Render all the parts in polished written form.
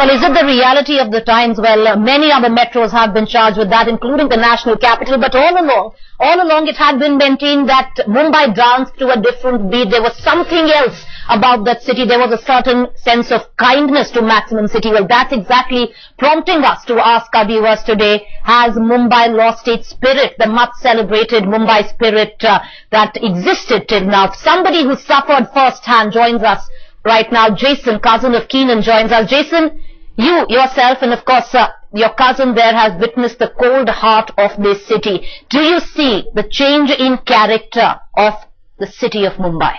Well, is it the reality of the times? Well, many other metros have been charged with that, including the national capital. But all along it had been maintained that Mumbai danced to a different beat. There was something else about that city. There was a certain sense of kindness to Maximum City. Well, that's exactly prompting us to ask our viewers today, has Mumbai lost its spirit, the much celebrated Mumbai spirit that existed till now? Somebody who suffered firsthand joins us right now. Jason, cousin of Keenan, joins us. Jason, you yourself and of course your cousin there has witnessed the cold heart of this city. Do you see the change in character of the city of Mumbai?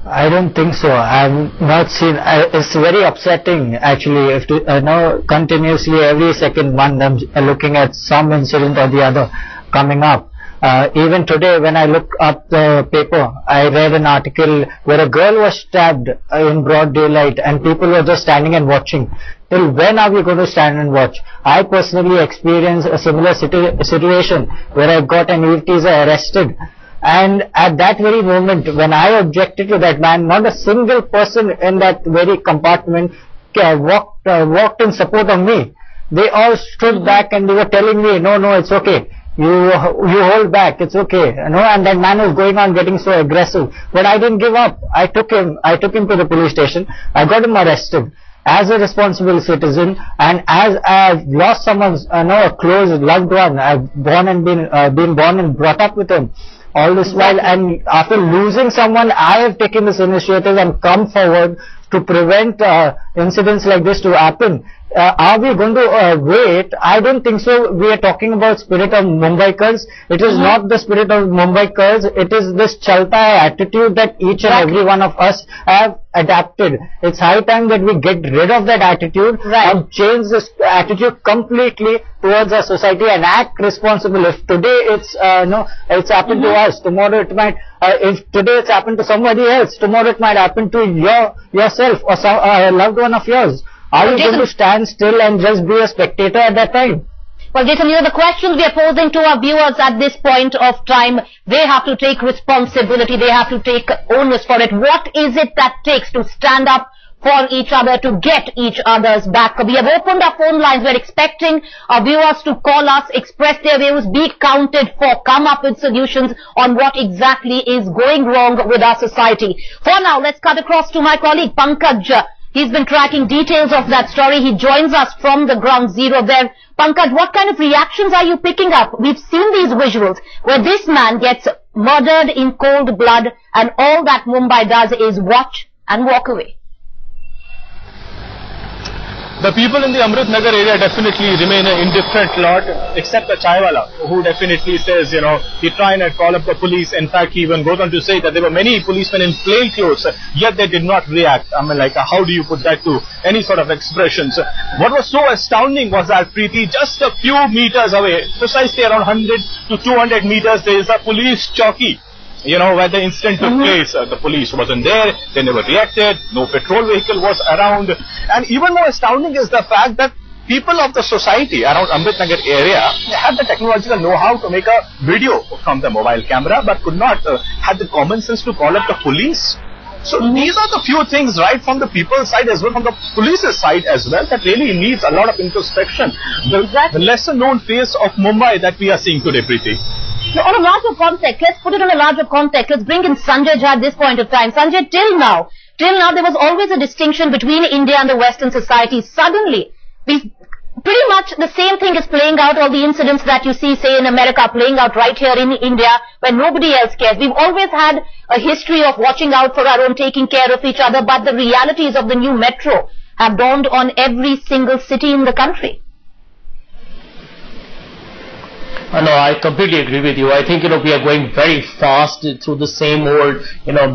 I don't think so. I've not seen. It's very upsetting actually. If continuously every second one I'm looking at some incident or the other coming up. Even today when I look up the paper, I read an article where a girl was stabbed in broad daylight and people were just standing and watching. Till when are we going to stand and watch? I personally experienced a similar situation where I got an eve teaser arrested. And at that very moment when I objected to that man, not a single person in that very compartment walked in support of me. They all stood back and they were telling me, no, it's okay. You hold back, it's okay, and that man was going on getting so aggressive, but I didn't give up. I took him to the police station. I got him arrested as a responsible citizen, and as I've lost someone's a close loved one. I've been born and brought up with him all this while, and after losing someone, I have taken this initiative and come forward to prevent incidents like this to happen. Are we going to wait? I don't think so. We are talking about spirit of Mumbaikars. It is not the spirit of Mumbaikars. It is this chalta attitude that each and every one of us have adapted. It's high time that we get rid of that attitude and change this attitude completely towards our society and act responsible. If today it's happened to us, tomorrow it might. If today it's happened to somebody else, tomorrow it might happen to yourself or a loved one of yours. Are you going to stand still and just be a spectator at that time? Well, Jason, the questions we are posing to our viewers at this point of time, they have to take responsibility, they have to take onus for it. What is it that takes to stand up for each other, to get each other's back? We have opened our phone lines. We're expecting our viewers to call us, express their views, be counted for, come up with solutions on what exactly is going wrong with our society. For now, let's cut across to my colleague Pankaj. He's been tracking details of that story. He joins us from the ground zero there. Pankaj, what kind of reactions are you picking up? We've seen these visuals where this man gets murdered in cold blood and all that Mumbai does is watch and walk away. The people in the Amrit Nagar area definitely remain an indifferent lot, except the chaiwala, who definitely says, he tried and call up the police. In fact, he even goes on to say that there were many policemen in plain clothes, yet they did not react. I mean, how do you put that to any sort of expressions? What was so astounding was that, Preeti, just a few meters away, precisely around 100 to 200 meters, there is a police chowki. Where the incident took place. The police wasn't there, they never reacted, no patrol vehicle was around. And even more astounding is the fact that people of the society around Amrit Nagar area had the technological know-how to make a video from the mobile camera, but could not have the common sense to call up the police. So these are the few things right from the people's side as well, from the police's side as well, that really needs a lot of introspection. The lesser known face of Mumbai that we are seeing today, Preeti. So on a larger context, let's put it on a larger context. Let's bring in Sanjay Jha at this point of time. Sanjay, till now, there was always a distinction between India and the Western society. Suddenly, pretty much the same thing is playing out, all the incidents that you see, say in America, playing out right here in India, where nobody else cares. We've always had a history of watching out for our own, taking care of each other, but the realities of the new metro have dawned on every single city in the country. No, I completely agree with you. I think, we are going very fast through the same old,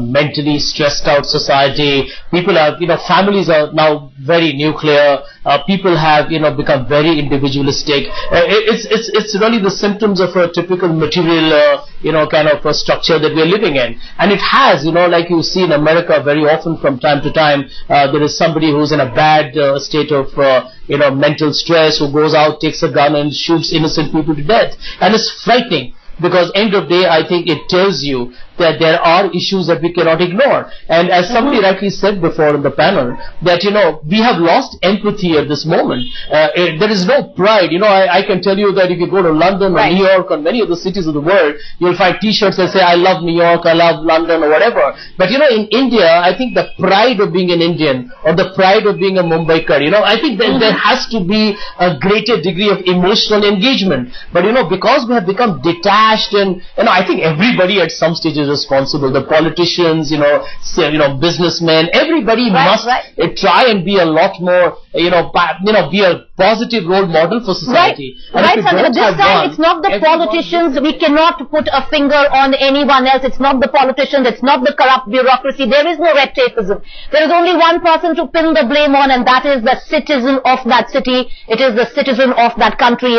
mentally stressed out society. People have, families are now very nuclear. People have, become very individualistic. It's really the symptoms of a typical material, kind of a structure that we're living in. And it has, like you see in America very often from time to time, there is somebody who's in a bad state of, mental stress, who goes out, takes a gun and shoots innocent people to death. And it's frightening. because end of day, I think it tells you that there are issues that we cannot ignore. And as somebody rightly said before in the panel, that, we have lost empathy at this moment. There is no pride. I can tell you that if you go to London or New York or many of the cities of the world, you'll find t-shirts that say, I love New York, I love London or whatever. But, in India, I think the pride of being an Indian or the pride of being a Mumbaikar, I think that there has to be a greater degree of emotional engagement. But, because we have become detached and, I think everybody at some stage is responsible. The politicians, businessmen, everybody must try and be a lot more, be a positive role model for society. Right, Sanjay, but this time it's not the politicians. We cannot put a finger on anyone else. It's not the politicians. It's not the corrupt bureaucracy. There is no red tapeism. There is only one person to pin the blame on, and that is the citizen of that city. It is the citizen of that country.